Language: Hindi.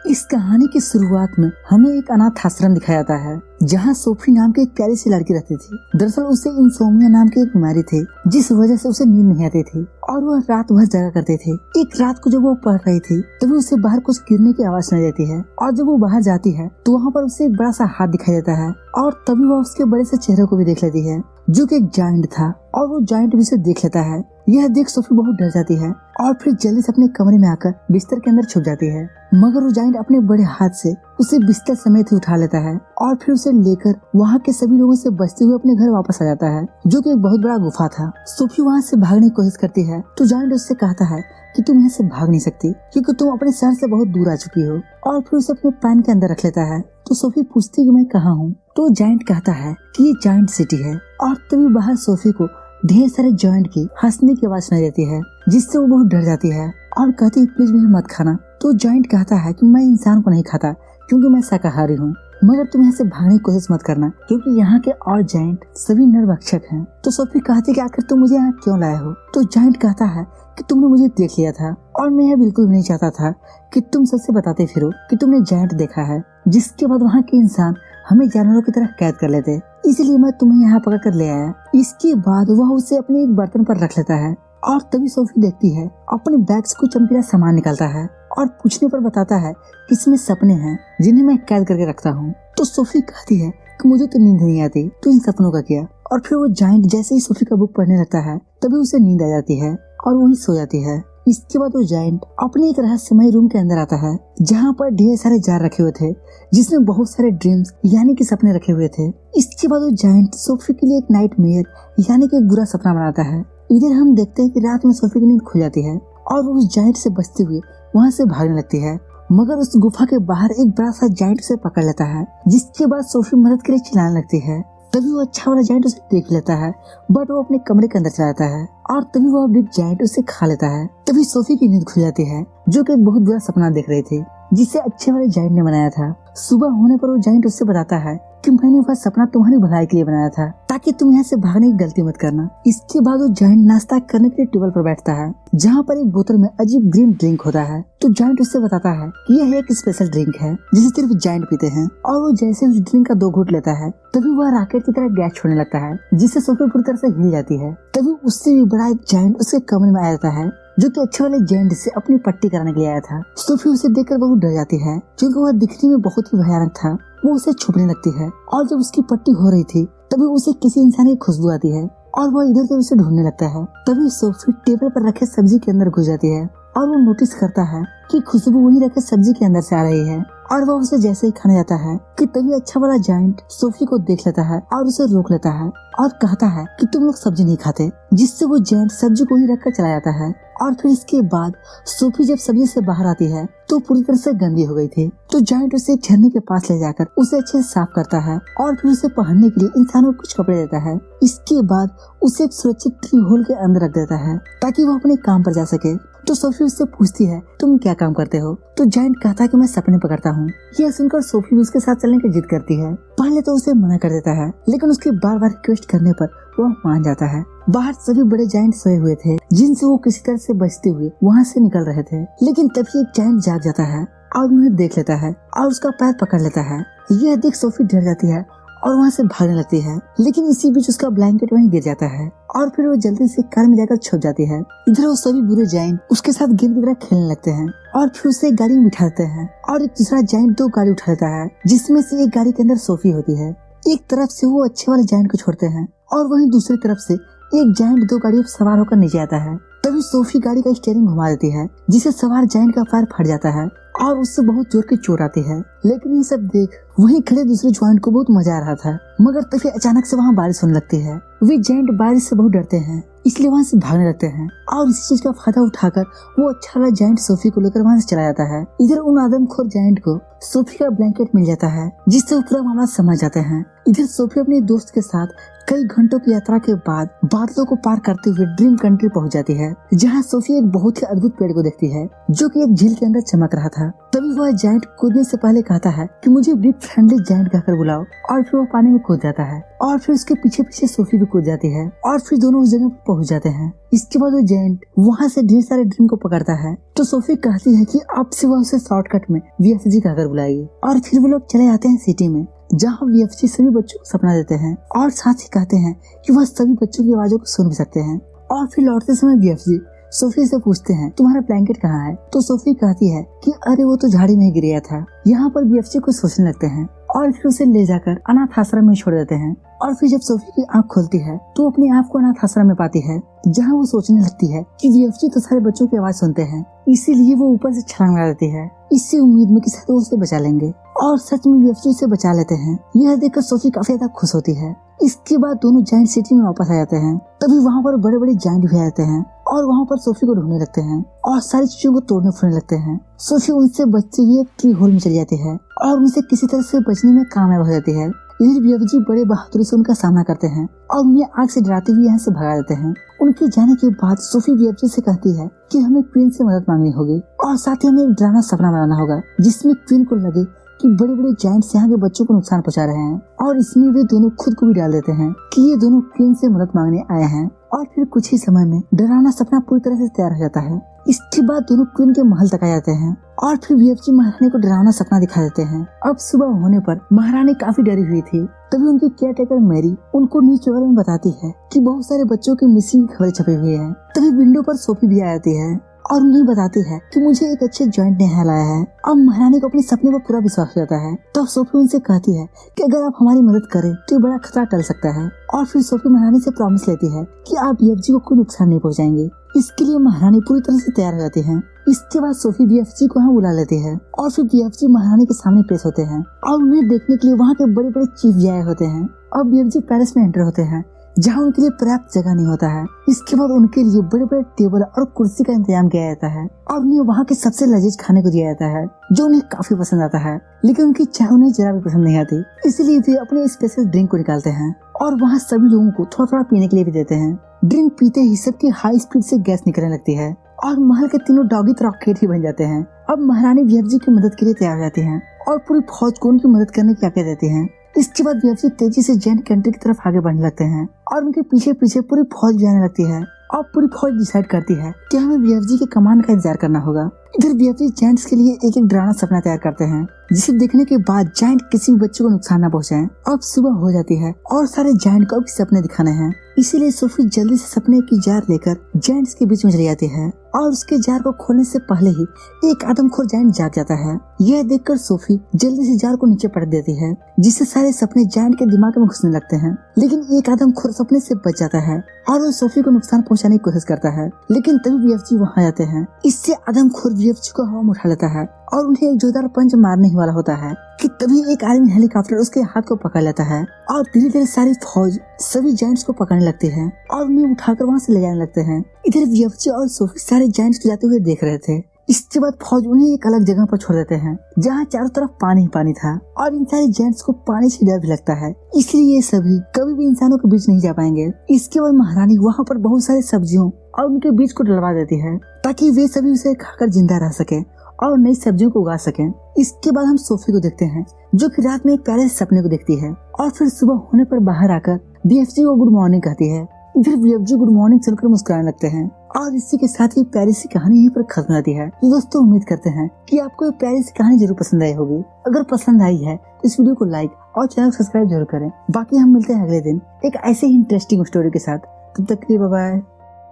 इस कहानी की शुरुआत में हमें एक अनाथ आश्रम दिखाया जाता है जहाँ सोफी नाम की एक प्यारी सी लड़की रहती थी। दरअसल उसे इंसोम्निया नाम की एक बीमारी थी जिस वजह से उसे नींद नहीं आती थी और वह रात भर जागा करती थी। एक रात को जब वो पढ़ रही थी तभी उसे बाहर कुछ गिरने की आवाज सुनाई देती है और जब वो बाहर जाती है तो वहाँ पर उसे एक बड़ा सा हाथ दिखाई देता है और तभी वह उसके बड़े से चेहरे को भी देख लेती है जो कि एक जायंट था और वो जायंट भी उसे देख लेता है। यह देख सोफी बहुत डर जाती है और फिर जल्दी से अपने कमरे में आकर बिस्तर के अंदर छुप जाती है, मगर वो जायंट अपने बड़े हाथ से उसे बिस्तर समेत ही उठा लेता है और फिर उसे लेकर वहाँ के सभी लोगों से बचते हुए अपने घर वापस आ जाता है जो कि एक बहुत बड़ा गुफा था। सोफी वहाँ से भागने की कोशिश करती है तो जायंट उससे कहता है कि तुम यहाँ से भाग नहीं सकती क्योंकि तुम अपने शहर से बहुत दूर आ चुकी हो और फिर उसे अपने पैन के अंदर रख लेता है। तो सोफी पूछती है कि मैं कहाँ हूँ, तो जायंट कहता है कि ये जायंट सिटी है और तभी बाहर सोफी को ढेर सारे जायंट की हंसने की आवाज सुनाई देती है जिससे वो बहुत डर जाती है और कहती है प्लीज मुझे मत खाना। तो जायंट कहता है कि मैं इंसान को नहीं खाता क्योंकि मैं शाकाहारी हूँ, मगर तुम यहाँ से भागने की कोशिश मत करना क्योंकि यहाँ के और जायंट सभी नरभक्षक हैं। तो सोफी कहती है कि आखिर तुम मुझे यहाँ क्यों लाए हो। तो जायंट कहता है कि तुमने मुझे देख लिया था और मैं यह बिल्कुल नहीं चाहता था कि तुम सबसे बताते फिरो कि तुमने जायंट देखा है, जिसके बाद वहाँ के इंसान हमें जानवरों की तरह कैद कर लेते, इसलिए मैं तुम्हें यहाँ पकड़ कर ले आया। इसके बाद वह उसे अपने एक बर्तन पर रख लेता है और तभी सोफी देखती है अपने बैग से कुछ चमकीला सामान निकालता है और पूछने पर बताता है कि इसमें सपने हैं जिन्हें मैं कैद करके रखता हूँ। तो सोफी कहती है कि मुझे तो नींद नहीं आती, तो इन सपनों का क्या। और फिर वो जायंट जैसे ही सोफी का बुक पढ़ने लगता है तभी उसे नींद आ जाती है और वही सो जाती है। इसके बाद वो जायंट अपने एक रहस्यमय रूम के अंदर आता है जहाँ पर ढेर सारे जार रखे हुए थे जिसमें बहुत सारे ड्रीम्स यानी कि सपने रखे हुए थे। इसके बाद वो जायंट सोफी के लिए एक नाइटमेयर यानी कि एक बुरा सपना बनाता है। इधर हम देखते हैं कि रात में सोफी की नींद खुल जाती है और वो उस जायंट से बचते हुए वहाँ से भागने लगती है, मगर उस गुफा के बाहर एक बड़ा सा जायंट उसे पकड़ लेता है, जिसके बाद सोफी मदद के लिए चिल्लाने लगती है। तभी वो अच्छा वाला जायंट उसे देख लेता है बट वो अपने कमरे के अंदर चला जाता है और तभी वो बिग जायंट उसे खा लेता है। तभी सोफी की नींद खुल जाती है जो कि एक बहुत बुरा सपना देख रही थी जिसे अच्छे वाले जायंट ने बनाया था। सुबह होने पर वो जायंट उससे बताता है कि मैंने वह सपना तुम्हारी भलाई के लिए बनाया था ताकि तुम यहाँ से भागने की गलती मत करना। इसके बाद वो जायंट नाश्ता करने के लिए टेबल पर बैठता है जहाँ पर एक बोतल में अजीब ग्रीन ड्रिंक होता है। तो जायंट उससे बताता है कि यह एक स्पेशल ड्रिंक है जिसे सिर्फ जायंट पीते हैं और वो जैसे उस ड्रिंक का 2 घूंट लेता है तभी वह रॉकेट की तरह गैस छोड़ने लगता है जिससे सोफी पूरी तरह से हिल जाती है। तभी उससे भी बड़ा एक जायंट उसके कमरे में आ जाता है जो कि अच्छे वाले जायंट से अपनी पट्टी कराने के लिए आया था। सोफी उसे देखकर बहुत डर जाती है क्योंकि वह दिखने में बहुत ही भयानक था। वो उसे छुपने लगती है और जब उसकी पट्टी हो रही थी तभी उसे किसी इंसान की खुशबू आती है और वह इधर उधर उसे ढूंढने लगता है। तभी सोफी टेबल पर रखे सब्जी के अंदर घुस जाती है और वो नोटिस करता है कि खुशबू वही रखे सब्जी के अंदर से आ रही है और वह उसे जैसे ही खाने जाता है कि तभी अच्छा वाला जायंट सोफी को देख लेता है और उसे रोक लेता है और कहता है कि तुम लोग सब्जी नहीं खाते, जिससे वो जायंट सब्जी को ही रखकर चला जाता है। और फिर इसके बाद सोफी जब सब्जी से बाहर आती है तो पूरी तरह से गंदी हो गई थी। तो जायंट उसे एक झरने के पास ले जाकर उसे अच्छे से साफ करता है और फिर उसे पहनने के लिए इंसानों को कुछ कपड़े देता है। इसके बाद उसे एक सुरक्षित ट्री होल के अंदर रख देता है ताकि वो अपने काम पर जा सके। तो सोफी उससे पूछती है तुम क्या काम करते हो। तो जायंट कहता है कि मैं सपने पकड़ता हूँ। यह सुनकर सोफी भी उसके साथ चलने की जिद करती है। पहले तो उसे मना कर देता है लेकिन उसके बार बार रिक्वेस्ट करने पर वह मान जाता है। बाहर सभी बड़े जायंट सोए हुए थे जिनसे वो किसी तरह से बचते हुए वहाँ से निकल रहे थे, लेकिन तभी एक जायंट जाग जाता है और उन्हें देख लेता है और उसका पैर पकड़ लेता है। यह देख सोफी डर जाती है और वहाँ से भागने लगती है, लेकिन इसी बीच उसका ब्लैंकेट वहीं गिर जाता है और फिर वो जल्दी से कार में जाकर छुप जाती है। इधर वो सभी बुरे जायंट उसके साथ गेंद की तरह खेलने लगते हैं और फिर उसे एक गाड़ी में बिठा देते हैं और एक दूसरा जायंट 2 गाड़ी उठा लेता है जिसमें से एक गाड़ी के अंदर सोफी होती है। एक तरफ से वो अच्छे वाले जायंट को छोड़ते हैं और वहीं दूसरी तरफ से एक जायंट 2 गाड़ियों पर सवार होकर नीचे आता है। तभी सोफी गाड़ी का स्टीयरिंग घुमा देती है जिसे सवार जायंट का पैर फट जाता है और उससे बहुत जोर की चोट आती है। लेकिन ये सब देख वहीं खड़े दूसरे जायंट को बहुत मजा आ रहा था, मगर तभी अचानक से वहाँ बारिश होने लगती है। वे जायंट बारिश से बहुत डरते हैं इसलिए वहाँ से भागने लगते हैं और इसी चीज का फायदा उठाकर वो अच्छा वाला जायंट सोफी को लेकर वहाँ से चला जाता है। इधर उन आदमखोर जायंट को सोफी का ब्लैंकेट मिल जाता है, जिससे वो पूरा मामला समझ जाते हैं। इधर सोफी अपने दोस्त के साथ कई घंटों की यात्रा के बाद बादलों को पार करते हुए ड्रीम कंट्री पहुंच जाती है, जहां सोफी एक बहुत ही अद्भुत पेड़ को देखती है जो कि एक झील के अंदर चमक रहा था। तभी वह जायंट कूदने से पहले कहता है कि मुझे बिग फ्रेंडली जायंट कहकर बुलाओ, और फिर वो पानी में कूद जाता है और फिर उसके पीछे पीछे सोफी भी कूद जाती है और फिर दोनों उस जगह पर पहुंच जाते हैं। इसके बाद वो जायंट वहाँ से ढेर सारे ड्रीम को पकड़ता है, तो सोफी कहती है कि अब से वह उसे शॉर्टकट में VFG कहकर बुलाएगी। और फिर वो लोग चले जाते हैं सिटी में, जहाँ VFG सभी बच्चों को सपना देते हैं और साथ ही कहते हैं कि वह सभी बच्चों की आवाजों को सुन भी सकते हैं। और फिर लौटते समय VFG सोफी से पूछते हैं तुम्हारा ब्लैंकेट कहाँ है, तो सोफी कहती है कि अरे वो तो झाड़ी में ही गिर गया था। यहाँ पर VFG कुछ सोचने लगते हैं और फिर उसे ले जाकर अनाथ आश्रम में छोड़ देते हैं। और फिर जब सोफी की आंख खुलती है तो अपने आप को अनाथ आश्रम में पाती है, जहाँ वो सोचने लगती है कि VFG तो सारे बच्चों की आवाज सुनते हैं, इसीलिए वो ऊपर से छलांग लगा देती है, इसी उम्मीद में कि शायद वो उसे बचा लेंगे। और सच में VFG उसे बचा लेते हैं। यह देखकर सोफी काफी ज्यादा खुश होती है। इसके बाद दोनों जायंट सिटी में वापस आ जाते हैं। तभी वहाँ पर बड़े बड़े जायंट भी आ जाते हैं और वहाँ पर सोफी को ढूंढने लगते हैं और सारी चीजों को तोड़ने फोड़ने लगते हैं। सोफी उनसे बचते हुए एक ट्री होल में चली जाती है और उनसे किसी तरह से बचने में कामयाब हो जाती है। इधर VFG बड़े बहादुरी से उनका सामना करते हैं और उन्हें आग से डराते हुए यहाँ से भगा देते हैं। उनके जाने के बाद सोफी VFG से कहती है कि हमें क्वीन से मदद मांगनी होगी और साथ ही हमें एक डरावना सपना बनाना होगा जिसमें क्वीन को लगे कि बड़े बड़े जायंट्स यहाँ के बच्चों को नुकसान पहुंचा रहे हैं, और इसमें वे दोनों खुद को भी डाल देते हैं कि ये दोनों क्वीन से मदद मांगने आए हैं। और फिर कुछ ही समय में डरावना सपना पूरी तरह से तैयार हो जाता है। इसके बाद दोनों क्वीन के महल तक आ जाते हैं और फिर VFG महारानी को डरावना सपना दिखा देते हैं। अब सुबह होने पर महारानी काफी डरी हुई थी। तभी उनकी केयरटेकर मैरी उनको न्यूज पेपर में बताती है कि बहुत सारे बच्चों की मिसिंग खबरें छपी हुई है। तभी विंडो पर सोफी भी आ जाती है और उन्हें बताती है कि मुझे एक अच्छे जॉइंट ने हिलाया है। अब महारानी को अपने सपने पर पूरा विश्वास हो जाता है। तो सोफी उनसे कहती है कि अगर आप हमारी मदद करें तो बड़ा खतरा टल सकता है। और फिर सोफी महारानी से प्रॉमिस लेती है कि आप VFG को कोई नुकसान नहीं पहुंचाएंगे। इसके लिए महारानी पूरी तरह से तैयार हो जाती है। इसके बाद सोफी VFG को यहाँ बुला लेती है और फिर VFG महारानी के सामने पेश होते हैं और उन्हें देखने के लिए वहाँ के बड़े बड़े चीफ भी आए होते हैं। अब VFG पैलेस में एंटर होते हैं, जहाँ उनके लिए पर्याप्त जगह नहीं होता है। इसके बाद उनके लिए बड़े बड़े टेबल और कुर्सी का इंतजाम किया जाता है और उन्हें वहाँ के सबसे लजीज खाने को दिया जाता है जो उन्हें काफी पसंद आता है। लेकिन उनकी चाय उन्हें जरा भी पसंद नहीं आती, इसलिए वे अपने स्पेशल ड्रिंक को निकालते हैं और वहाँ सभी लोगों को थोड़ा थोड़ा पीने के लिए भी देते हैं। ड्रिंक पीते ही सबकी हाई स्पीड से गैस निकलने लगती है और महल के तीनों डॉगी रॉकेट ही बन जाते हैं। अब महारानी VFG की मदद के लिए तैयार हो जाती हैं और पूरी फौज को उनकी मदद करने की आज्ञा देती हैं। इसके बाद VFG तेजी से जायंट कंट्री की तरफ आगे बढ़ने लगते हैं और उनके पीछे पीछे पूरी फौज भी आने लगती है और पूरी फौज डिसाइड करती है कि हमें VFG के कमांड का इंतजार करना होगा। इधर VFG जायंट्स के लिए एक एक डरावना सपना तैयार करते हैं जिसे देखने के बाद जायंट किसी भी बच्चे को नुकसान न पहुंचाएं। अब सुबह हो जाती है और सारे जायंट को भी सपने दिखाने हैं, इसीलिए सोफी जल्दी से सपने की जार लेकर जायंट्स के बीच में चली जाती है और उसके जार को खोलने से पहले ही एक आदमखोर जायंट जाग जाता है। यह देखकर सोफी जल्दी से जार को नीचे पटक देती है, जिससे सारे सपने जायंट के दिमाग में घुसने लगते हैं। लेकिन एक आदमखोर सपने से बच जाता है और वो सोफी को नुकसान पहुंचाने की कोशिश करता है, लेकिन तभी VFG वहाँ आते हैं। इससे आदमखोर VFG को हवा में उठा लेता है और उन्हें एक जोरदार पंच मारने ही वाला होता है कि तभी एक आर्मी हेलीकॉप्टर उसके हाथ को पकड़ लेता है और धीरे धीरे सारी फौज सभी जायंट्स को पकड़ने लगती है और उन्हें उठाकर वहाँ से ले जाने लगते हैं। इधर VFG और सोफी सारे जायंट्स को जाते हुए देख रहे थे। इसके बाद फौज उन्हें एक अलग जगह पर छोड़ देते हैं जहाँ चारों तरफ पानी ही पानी था और इन सारे जायंट्स को पानी से डर भी लगता है, इसलिए ये सभी कभी भी इंसानों के बीच नहीं जा पाएंगे। इसके बाद महारानी वहाँ पर बहुत सारे सब्जियों और उनके बीज को डलवा देती है ताकि वे सभी उसे खाकर जिंदा रह सके और नई सब्जियों को उगा सकें। इसके बाद हम सोफी को देखते हैं जो कि रात में एक प्यारे सपने को देखती है और फिर सुबह होने पर बाहर आकर VFG को गुड मॉर्निंग कहती है। इधर VFG गुड मॉर्निंग सुनकर मुस्कुराने लगते हैं और इसी के साथ ही प्यारी सी कहानी यहीं पर खत्म होती है। तो दोस्तों उम्मीद करते हैं कि आपको ये प्यारी सी कहानी जरूर पसंद आई होगी। अगर पसंद आई है तो इस वीडियो को लाइक और चैनल सब्सक्राइब जरूर करें। बाकी हम मिलते हैं अगले दिन एक ऐसे ही इंटरेस्टिंग स्टोरी के साथ। तब तक के लिए बाय बाय।